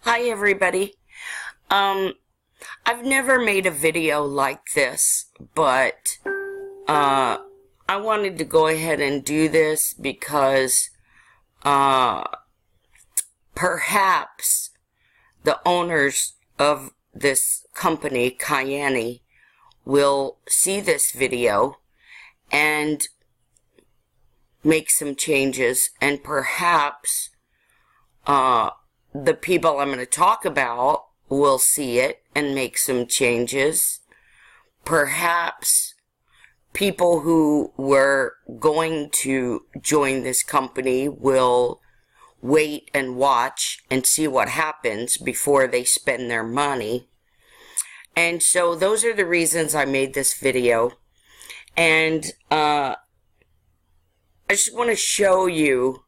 Hi everybody. I've never made a video like this, but I wanted to go ahead and do this because perhaps the owners of this company, Kyani, will see this video and make some changes, and perhaps the people I'm going to talk about will see it and make some changes. Perhaps people who were going to join this company will wait and watch and see what happens before they spend their money. And so those are the reasons I made this video. And I just want to show you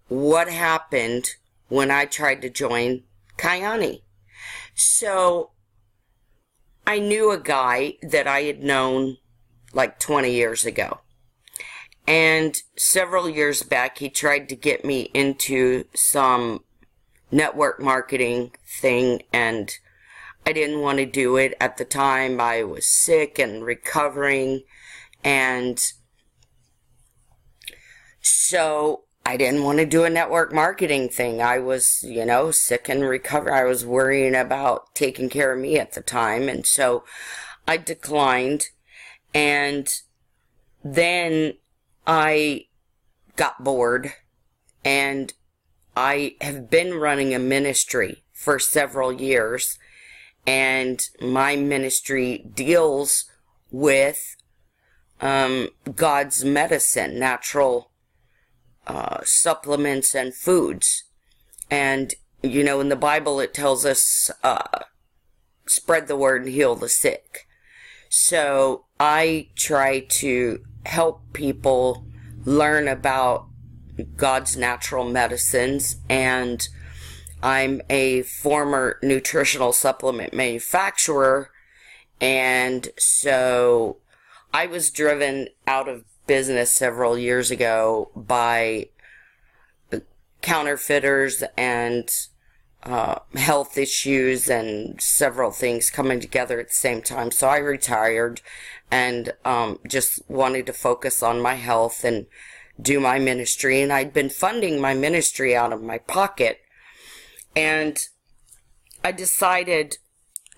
what happened when I tried to join Kyani. So I knew a guy that I had known like 20 years ago. And several years back, he tried to get me into some network marketing thing, and I didn't want to do it. At the time, I was sick and recovering, and so I didn't want to do a network marketing thing. I was, sick and recovered. I was worrying about taking care of me at the time, and so I declined. And then I got bored, and I have been running a ministry for several years, and my ministry deals with God's medicine, natural supplements and foods. And, in the Bible it tells us, spread the word and heal the sick. So I try to help people learn about God's natural medicines, and I'm a former nutritional supplement manufacturer, and so I was driven out of business several years ago by counterfeiters and health issues and several things coming together at the same time. So I retired and just wanted to focus on my health and do my ministry. And I'd been funding my ministry out of my pocket. And I decided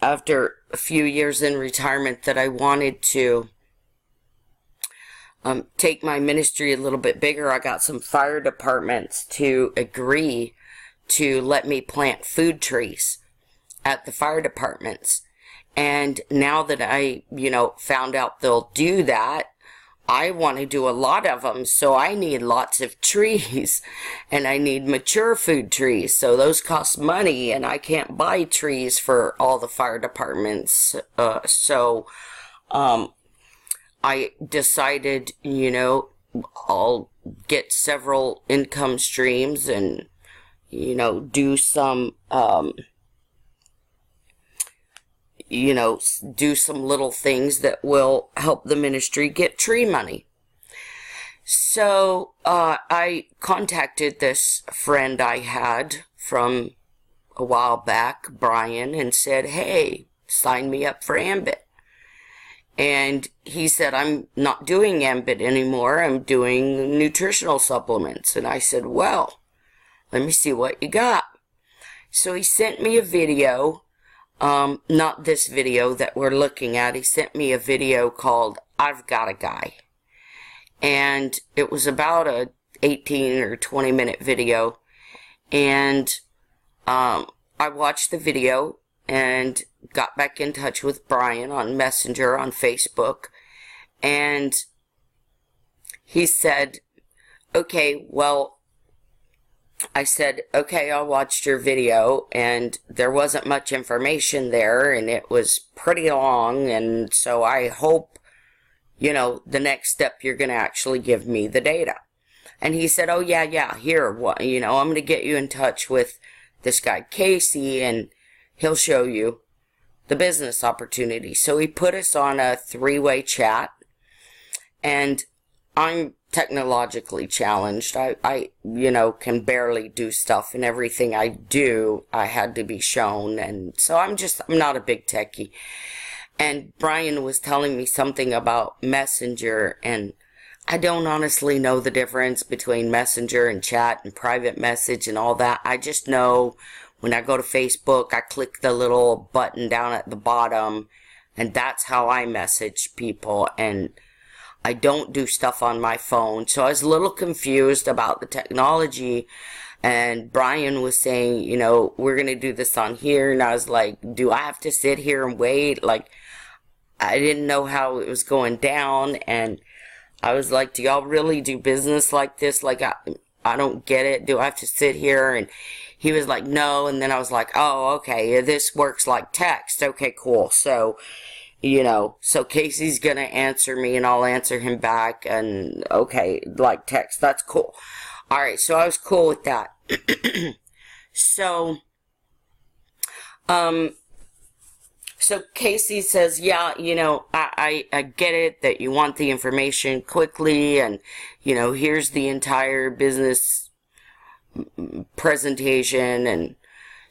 after a few years in retirement that I wanted to take my ministry a little bit bigger. I got some fire departments to agree to let me plant food trees at the fire departments. And now that I, found out they'll do that, I want to do a lot of them. So I need lots of trees, and I need mature food trees. So those cost money, and I can't buy trees for all the fire departments. I decided, I'll get several income streams and, do some, do some little things that will help the ministry get tree money. So, I contacted this friend I had from a while back, Brian, and said, hey, sign me up for Ambit. And he said, I'm not doing Ambit anymore. I'm doing nutritional supplements. And I said, well, let me see what you got. So he sent me a video, not this video that we're looking at. He sent me a video called I've Got a Guy. And it was about a 18 or 20 minute video. And I watched the video and got back in touch with Brian on Messenger on Facebook, and he said, okay, well, I said, okay, I watched your video, and there wasn't much information there, and it was pretty long, and so I hope, the next step you're going to actually give me the data. And he said, oh, yeah, here, I'm going to get you in touch with this guy, Casey, and he'll show you the business opportunity. So he put us on a 3-way chat, and I'm technologically challenged. I can barely do stuff, and everything I do, I had to be shown. And so I'm not a big techie. And Brian was telling me something about Messenger, and I don't honestly know the difference between Messenger and chat and private message and all that. I just know when I go to Facebook, I click the little button down at the bottom, and that's how I message people. And I don't do stuff on my phone. So I was a little confused about the technology. And Brian was saying, we're going to do this on here. And I was like, do I have to sit here and wait? Like, I didn't know how it was going down. And I was like, do y'all really do business like this? Like, I don't get it. Do I have to sit here? And he was like, no. And then I was like, oh, okay. This works like text. Okay, cool. So, so Casey's gonna answer me and I'll answer him back, and okay, like text, that's cool. Alright, so I was cool with that. So Casey says, yeah, I get it that you want the information quickly, and, here's the entire business presentation. And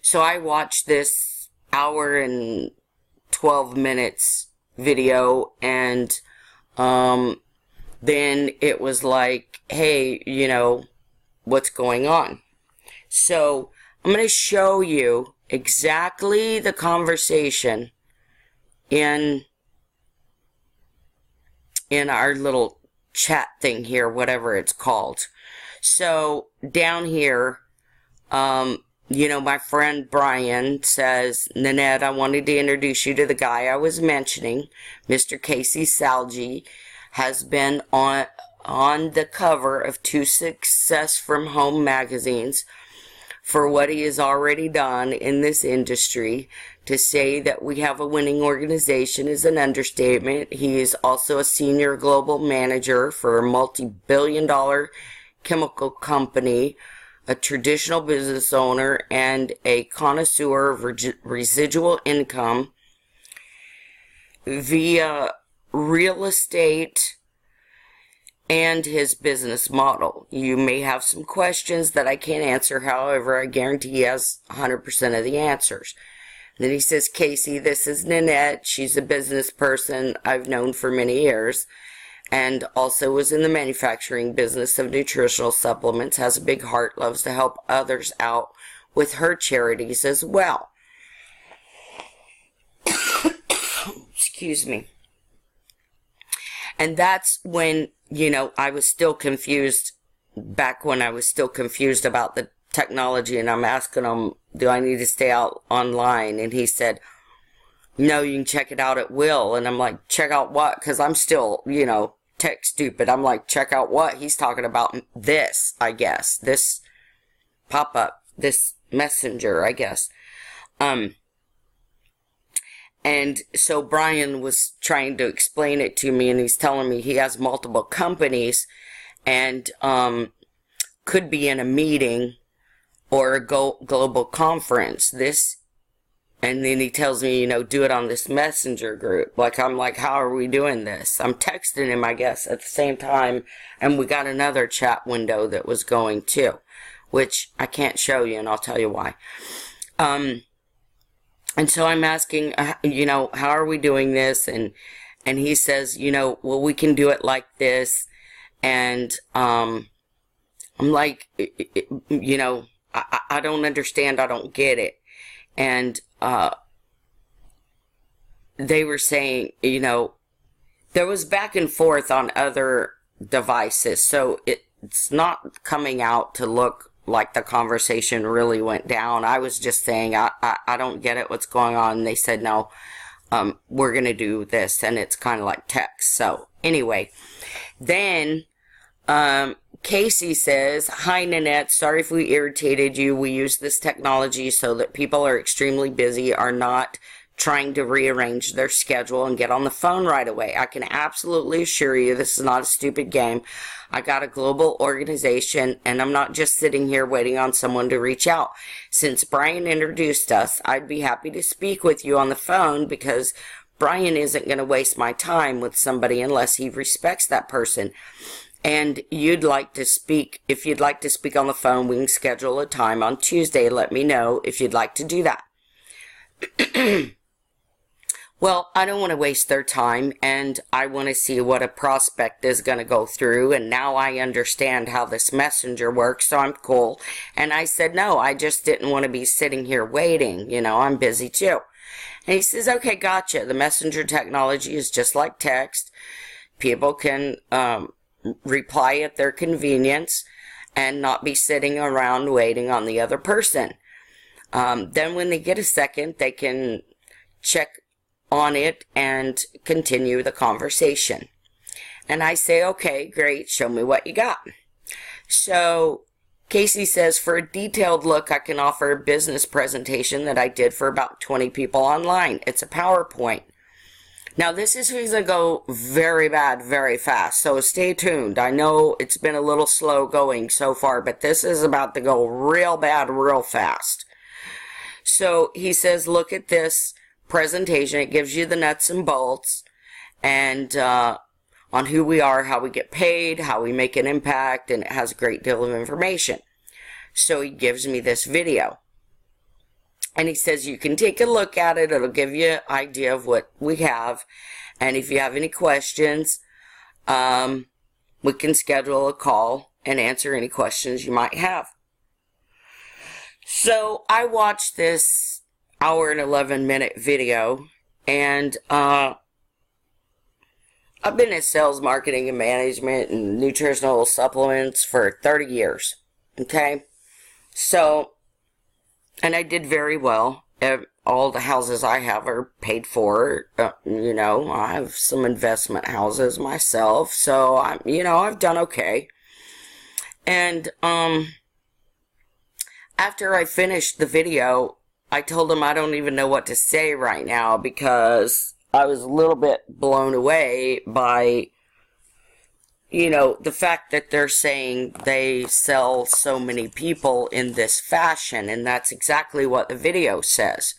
so I watched this hour and 12 minutes video, and then it was like, hey, what's going on? So I'm going to show you exactly the conversation in our little chat thing here, whatever it's called. So down here, my friend Brian says, Nanette, I wanted to introduce you to the guy I was mentioning. Mr. Casey Salgi has been on the cover of 2 Success from Home magazines. For what he has already done in this industry. To say that we have a winning organization is an understatement. He is also a senior global manager for a multi-billion-dollar chemical company, a traditional business owner, and a connoisseur of residual income via real estate and his business model. You may have some questions that I can't answer. However, I guarantee he has 100% of the answers. Then he says, Casey, this is Nanette. She's a business person I've known for many years, and also was in the manufacturing business of nutritional supplements, has a big heart, loves to help others out with her charities as well. Excuse me. And that's when, I was still confused, back when I was still confused about the technology, and I'm asking him, do I need to stay out online? And he said, no, you can check it out at will. And I'm like, check out what? Because I'm still, tech stupid. I'm like, check out what? He's talking about this, I guess. This pop-up, this messenger, I guess. And so Brian was trying to explain it to me, and he's telling me he has multiple companies and could be in a meeting or a global conference. And then he tells me, do it on this messenger group. Like, I'm like, how are we doing this? I'm texting him, I guess, at the same time, and we got another chat window that was going too, which I can't show you, and I'll tell you why. And so I'm asking, how are we doing this? And he says, well, we can do it like this. And I'm like, I don't understand. I don't get it. And they were saying, there was back and forth on other devices. So it's not coming out to look like the conversation really went down. I was just saying, I don't get it, what's going on. And they said, no, we're going to do this. And it's kind of like text. So anyway, then Casey says, hi, Nanette. Sorry if we irritated you. We use this technology so that people are extremely busy, are not trying to rearrange their schedule and get on the phone right away. I can absolutely assure you this is not a stupid game. I got a global organization, and I'm not just sitting here waiting on someone to reach out. Since Brian introduced us, I'd be happy to speak with you on the phone, because Brian isn't going to waste my time with somebody unless he respects that person. and you'd like to speak, if you'd like to speak on the phone, we can schedule a time on Tuesday. Let me know if you'd like to do that. Well, I don't want to waste their time, and I want to see what a prospect is going to go through, and now I understand how this messenger works, so I'm cool. And I said, no, I just didn't want to be sitting here waiting. You know, I'm busy too. And he says, okay, gotcha. The messenger technology is just like text. People can reply at their convenience and not be sitting around waiting on the other person. Then when they get a second, they can check on it and continue the conversation. And I say, okay, great, show me what you got. So Casey says, for a detailed look, I can offer a business presentation that I did for about 20 people online. It's a PowerPoint. Now, this is going to go very bad, very fast, so stay tuned. I know it's been a little slow going so far, but this is about to go real bad, real fast. So he says, look at this presentation. It gives you the nuts and bolts and on who we are, how we get paid, how we make an impact, and it has a great deal of information. So he gives me this video. And he says, you can take a look at it. It'll give you an idea of what we have. And if you have any questions, we can schedule a call and answer any questions you might have. So I watched this hour and 11-minute video, and I've been in sales, marketing, and management and nutritional supplements for 30 years, okay? So, and I did very well. All the houses I have are paid for. You know, I have some investment houses myself, so I've done okay. And after I finished the video, I told him I don't even know what to say right now because I was a little bit blown away by, the fact that they're saying they sell so many people in this fashion. And that's exactly what the video says,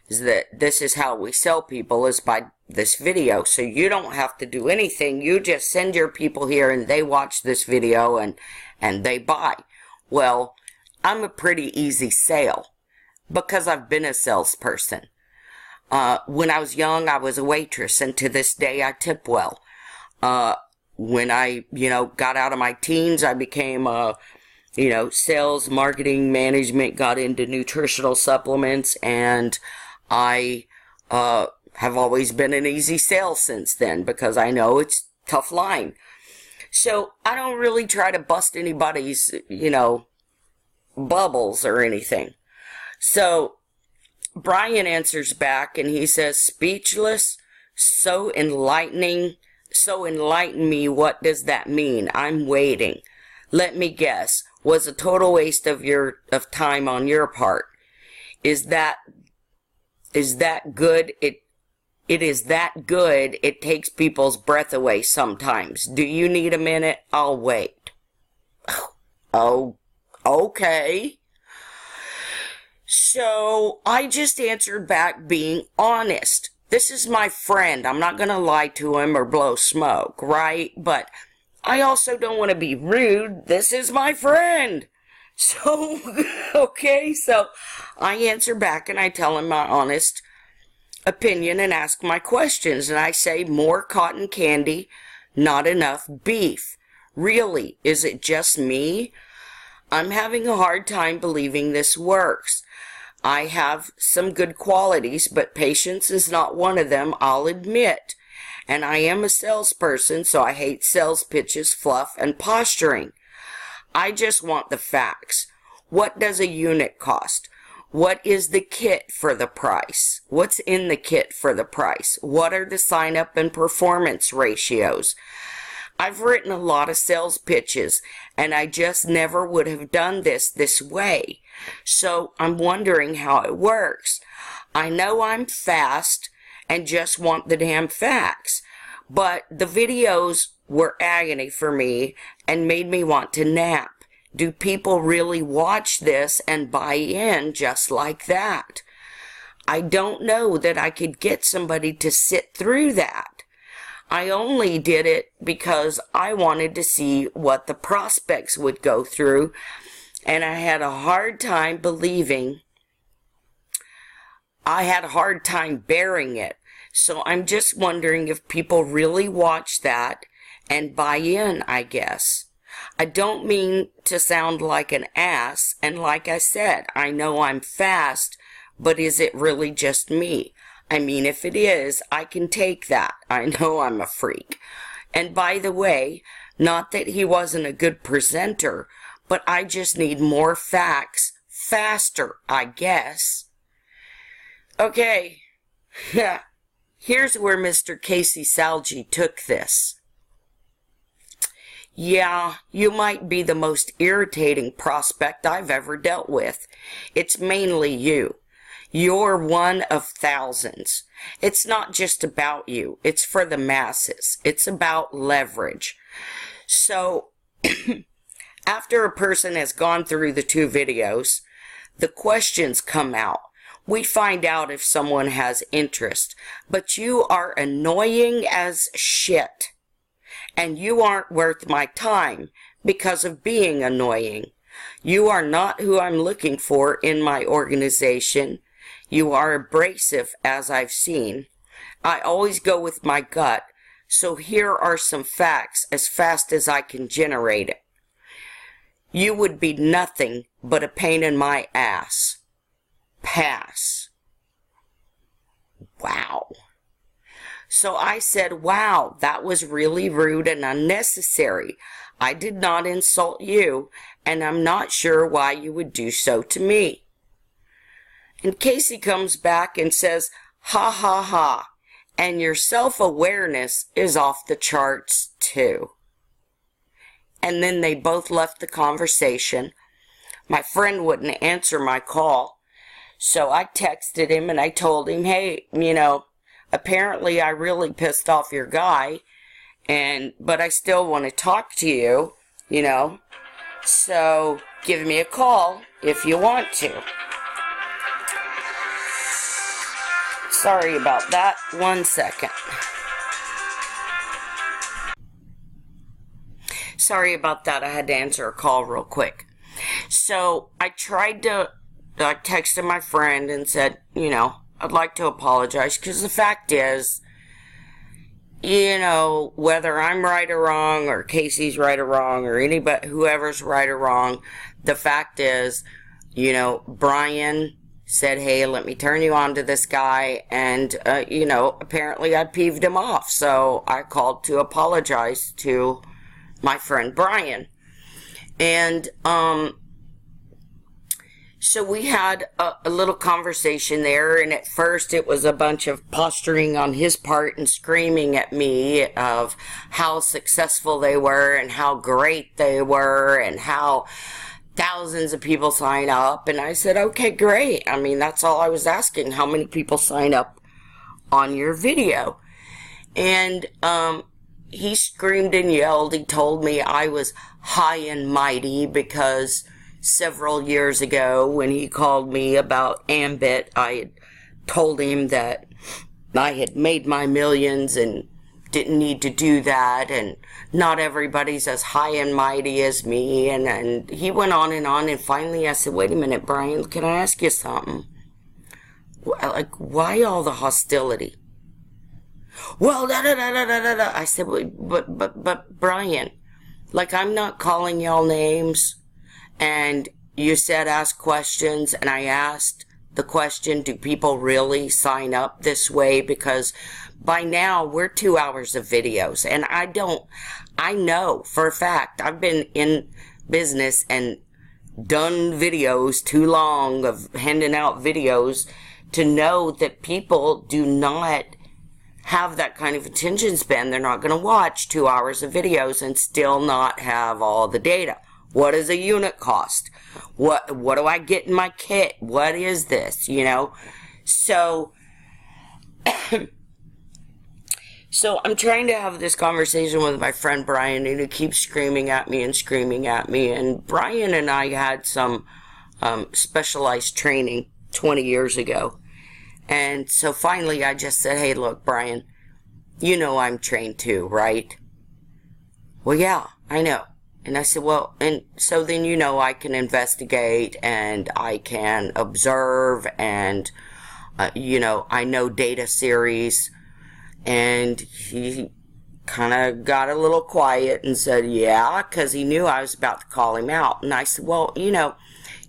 is that this is how we sell people, is by this video. So you don't have to do anything. You just send your people here and they watch this video and they buy. Well, I'm a pretty easy sale, because I've been a salesperson. When I was young, I was a waitress, and to this day, I tip well. When I, got out of my teens, I became, sales, marketing, management, got into nutritional supplements, and I have always been an easy sale since then, because I know it's a tough line. So I don't really try to bust anybody's, bubbles or anything. So Brian answers back and he says, speechless, so enlightening, so enlighten me, what does that mean? I'm waiting. Let me guess, was a total waste of time on your part. Is that good? It is that good, it takes people's breath away sometimes. Do you need a minute? I'll wait. Oh, okay. So I just answered back being honest. This is my friend. I'm not going to lie to him or blow smoke, right? But I also don't want to be rude. This is my friend. So, okay, so I answer back and I tell him my honest opinion and ask my questions. And I say, more cotton candy, not enough beef. Really, is it just me? I'm having a hard time believing this works. I have some good qualities, but patience is not one of them, I'll admit. And I am a salesperson, so I hate sales pitches, fluff, and posturing. I just want the facts. What does a unit cost? What is the kit for the price? What's in the kit for the price? What are the sign-up and performance ratios? I've written a lot of sales pitches, and I just never would have done this way. So I'm wondering how it works. I know I'm fast and just want the damn facts, but the videos were agony for me and made me want to nap. Do people really watch this and buy in just like that? I don't know that I could get somebody to sit through that. I only did it because I wanted to see what the prospects would go through, and I had a hard time believing. I had a hard time bearing it. So I'm just wondering if people really watch that and buy in, I guess. I don't mean to sound like an ass, and like I said, I know I'm fast, but is it really just me? I mean, if it is, I can take that. I know I'm a freak. And by the way, not that he wasn't a good presenter, but I just need more facts faster, I guess. Okay, here's where Mr. Casey Salgi took this. Yeah, you might be the most irritating prospect I've ever dealt with. It's mainly you. You're one of thousands. It's not just about you. It's for the masses. It's about leverage. So, after a person has gone through the 2 videos, the questions come out. We find out if someone has interest. But you are annoying as shit. And you aren't worth my time because of being annoying. You are not who I'm looking for in my organization. You are abrasive, as I've seen. I always go with my gut, so here are some facts as fast as I can generate it. You would be nothing but a pain in my ass. Pass. Wow. So I said, wow, that was really rude and unnecessary. I did not insult you, and I'm not sure why you would do so to me. And Casey comes back and says, ha ha ha, and your self-awareness is off the charts too. And then they both left the conversation. My friend wouldn't answer my call, so I texted him and I told him, hey, apparently I really pissed off your guy, but I still want to talk to you, so give me a call if you want to. Sorry about that. 1 second. Sorry about that. I had to answer a call real quick. So I texted my friend and said, I'd like to apologize, because the fact is, whether I'm right or wrong, or Casey's right or wrong, or anybody, whoever's right or wrong, the fact is, Brian said, hey, let me turn you on to this guy, and, apparently I peeved him off, so I called to apologize to my friend Brian. And, so we had a little conversation there, and at first it was a bunch of posturing on his part and screaming at me of how successful they were and how great they were and how thousands of people sign up. And I said, okay, great. I mean, that's all I was asking. How many people sign up on your video? And he screamed and yelled. He told me I was high and mighty because several years ago when he called me about Ambit, I had told him that I had made my millions and didn't need to do that, and not everybody's as high and mighty as me, and he went on, and finally I said, wait a minute, Brian, can I ask you something? Like, why all the hostility? Well, da-da-da-da-da-da. I said, but Brian, like, I'm not calling y'all names. And you said ask questions, and I asked the question, do people really sign up this way? Because by now we're 2 hours of videos, and I know for a fact, I've been in business and done videos too long of handing out videos to know that people do not have that kind of attention span. They're not going to watch 2 hours of videos and still not have all the data. What does a unit cost? What do I get in my kit? What is this? So, so I'm trying to have this conversation with my friend Brian, and he keeps screaming at me. And Brian and I had some specialized training 20 years ago. And so finally I just said, hey, look, Brian, you know I'm trained too, right? Well, yeah, I know. And I said, well, and so then you know I can investigate and I can observe and, you know, I know data series. And he kind of got a little quiet and said, yeah, because he knew I was about to call him out. And I said, well, you know,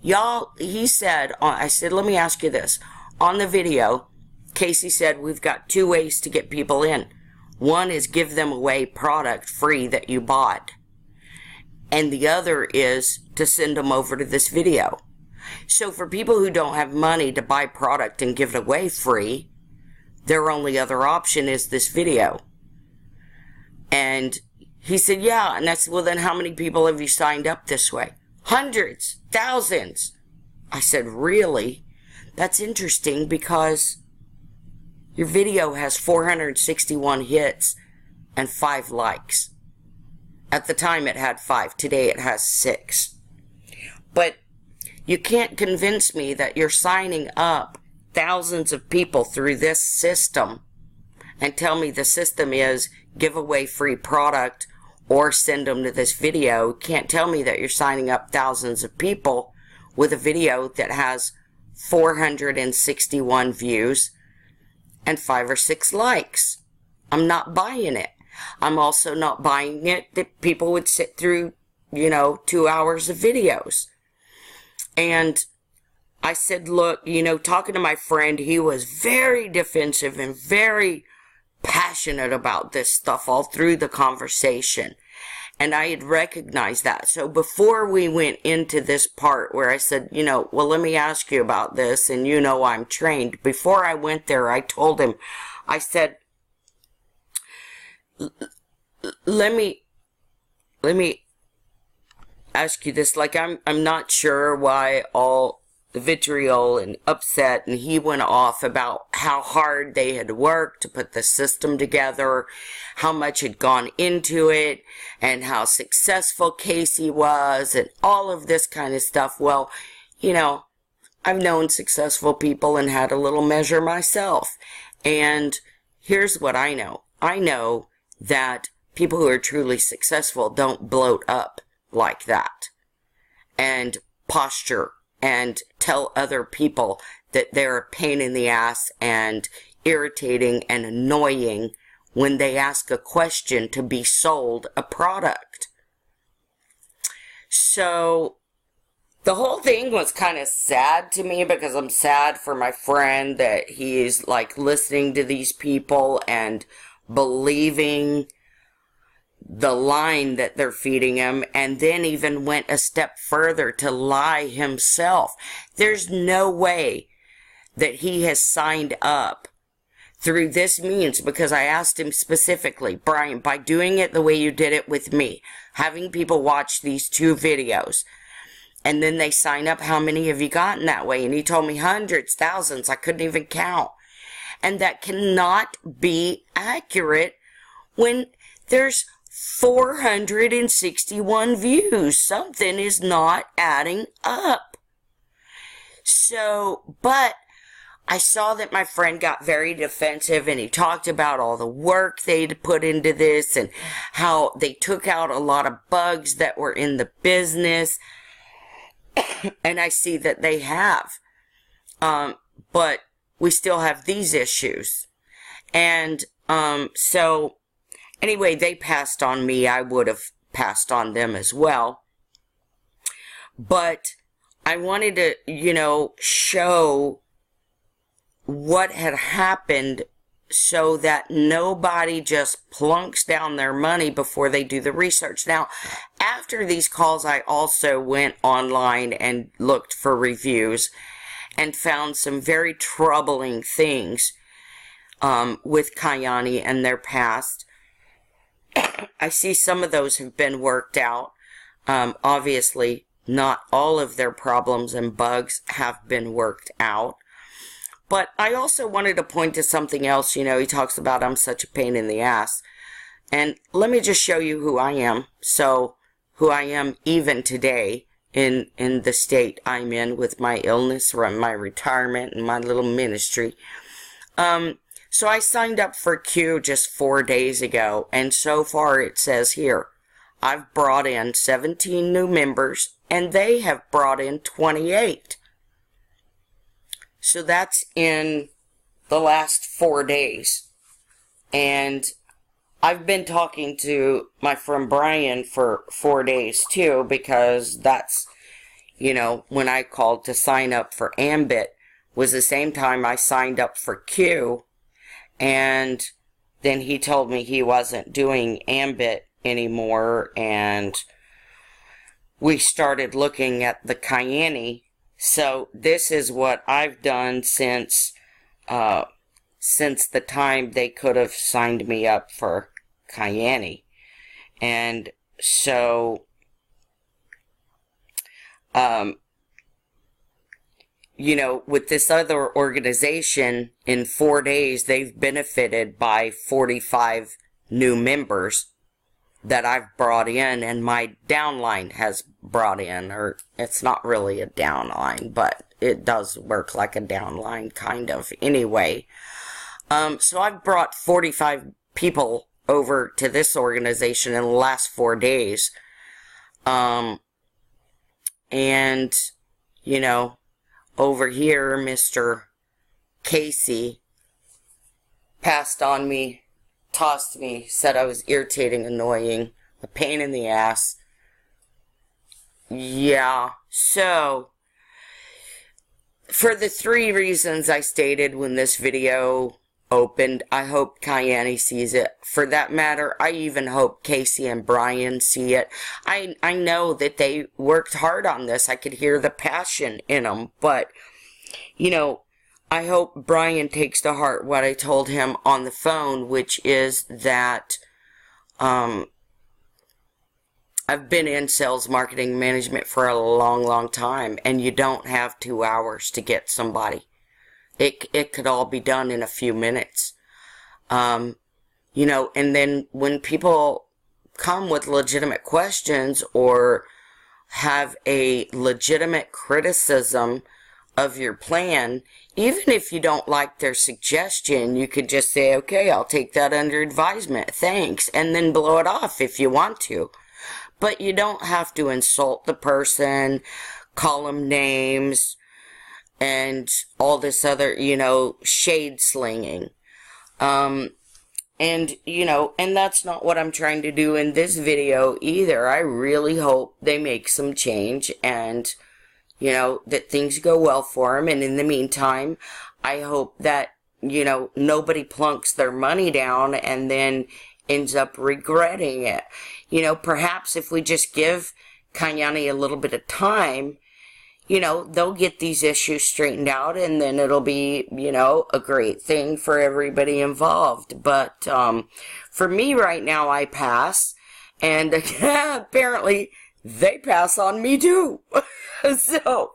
y'all, he said, I said, let me ask you this. On the video, Casey said, we've got 2 ways to get people in. One is give them away product free that you bought. And the other is to send them over to this video. So for people who don't have money to buy product and give it away free, their only other option is this video. And he said, yeah. And I said, well, then how many people have you signed up this way? Hundreds, thousands. I said, really? That's interesting because your video has 461 hits and 5 likes. At the time it had 5. Today it has 6. But you can't convince me that you're signing up thousands of people through this system and tell me the system is give away free product or send them to this video. You can't tell me that you're signing up thousands of people with a video that has 461 views and 5 or 6 likes. I'm not buying it. I'm also not buying it that people would sit through, you know, 2 hours of videos. And I said, look, you know, talking to my friend, he was very defensive and very passionate about this stuff all through the conversation. And I had recognized that. So before we went into this part where I said, you know, well, let me ask you about this, and you know I'm trained. Before I went there, I told him, I said, let me ask you this. Like, I'm not sure why all the vitriol and upset, and he went off about how hard they had worked to put the system together, how much had gone into it, and how successful Casey was, and all of this kind of stuff. Well, you know, I've known successful people and had a little measure myself. And here's what I know. I know that people who are truly successful don't bloat up like that and posture and tell other people that they're a pain in the ass and irritating and annoying when they ask a question to be sold a product. So the whole thing was kind of sad to me because I'm sad for my friend that he's like listening to these people and believing the line that they're feeding him, and then even went a step further to lie himself. There's no way that he has signed up through this means, because I asked him specifically, Brian, by doing it the way you did it with me, having people watch these 2 videos, and then they sign up, how many have you gotten that way? And he told me hundreds, thousands, I couldn't even count. And that cannot be accurate when there's 461 views. Something is not adding up. So, but I saw that my friend got very defensive, and he talked about all the work they'd put into this and how they took out a lot of bugs that were in the business. And I see that they have. But we still have these issues. And so anyway, they passed on me. I would have passed on them as well. But I wanted to, you know, show what had happened so that nobody just plunks down their money before they do the research. Now, after these calls, I also went online and looked for reviews and found some very troubling things with Kyani and their past. I see some of those have been worked out. Obviously, not all of their problems and bugs have been worked out. But I also wanted to point to something else. You know, he talks about I'm such a pain in the ass. And let me just show you who I am. So, who I am even today in the state I'm in with my illness, my retirement, and my little ministry. So I signed up for Q just 4 days ago, and so far it says here, I've brought in 17 new members, and they have brought in 28. So that's in the last 4 days. And I've been talking to my friend Brian for 4 days too, because that's, you know, when I called to sign up for Ambit was the same time I signed up for Q. And then he told me he wasn't doing Ambit anymore, and we started looking at the Kyani. So this is what I've done since the time they could have signed me up for Kyani. And so, you know, with this other organization, in 4 days, they've benefited by 45 new members that I've brought in, and my downline has brought in, or it's not really a downline, but it does work like a downline, kind of, anyway. So I've brought 45 people over to this organization in the last 4 days. And, you know, over here, Mr. Casey passed on me, tossed me, said I was irritating, annoying, a pain in the ass. Yeah, so, for the 3 reasons I stated when this video opened, I hope Kyani sees it. For that matter, I even hope Casey and Brian see it. I know that they worked hard on this. I could hear the passion in them, but, you know, I hope Brian takes to heart what I told him on the phone, which is that I've been in sales, marketing, management for a long, long time, and you don't have 2 hours to get somebody. It could all be done in a few minutes. You know, and then when people come with legitimate questions or have a legitimate criticism of your plan, even if you don't like their suggestion, you could just say, okay, I'll take that under advisement, thanks, and then blow it off if you want to. But you don't have to insult the person, call them names, and all this other, you know, shade slinging. And, you know, and that's not what I'm trying to do in this video either. I really hope they make some change and, you know, that things go well for them. And in the meantime, I hope that, you know, nobody plunks their money down and then ends up regretting it. You know, perhaps if we just give Kyani a little bit of time, you know, they'll get these issues straightened out, and then it'll be, you know, a great thing for everybody involved. But for me right now, I pass, and apparently they pass on me too. So,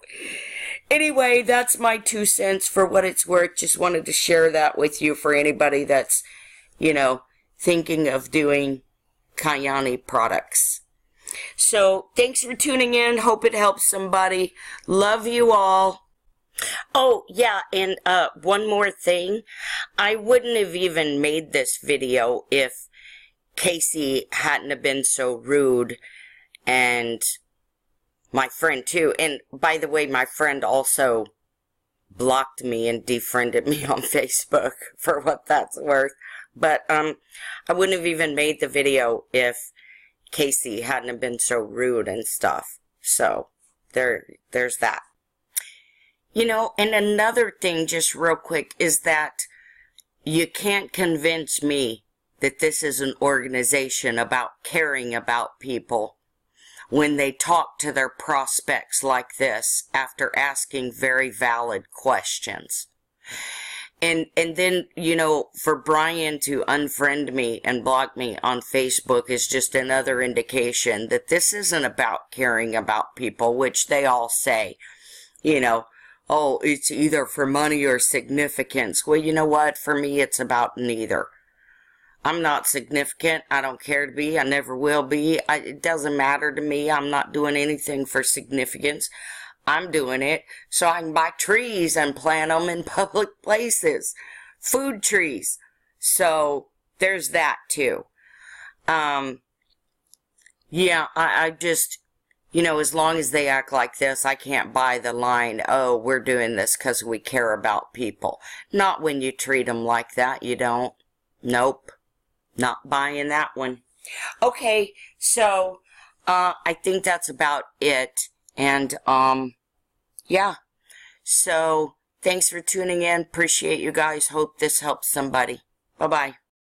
anyway, that's my 2 cents for what it's worth. Just wanted to share that with you for anybody that's, you know, thinking of doing Kyani products. So, thanks for tuning in. Hope it helps somebody. Love you all. Oh, yeah, and one more thing. I wouldn't have even made this video if Casey hadn't have been so rude, and my friend too. And by the way, my friend also blocked me and defriended me on Facebook, for what that's worth. But I wouldn't have even made the video if Casey hadn't have been so rude and stuff. So, there's that. You know, and another thing, just real quick, is that you can't convince me that this is an organization about caring about people when they talk to their prospects like this after asking very valid questions. And then, you know, for Brian to unfriend me and block me on Facebook is just another indication that this isn't about caring about people, which they all say, you know, oh, it's either for money or significance. Well, you know what? For me, it's about neither. I'm not significant. I don't care to be. I never will be. It doesn't matter to me. I'm not doing anything for significance. I'm doing it so I can buy trees and plant them in public places. food trees. So there's that too. Yeah, I just, you know, as long as they act like this, I can't buy the line, oh, we're doing this because we care about people. Not when you treat them like that, you don't. Nope. Not buying that one. Okay, so, I think that's about it. And, yeah. So, thanks for tuning in. Appreciate you guys. Hope this helps somebody. Bye-bye.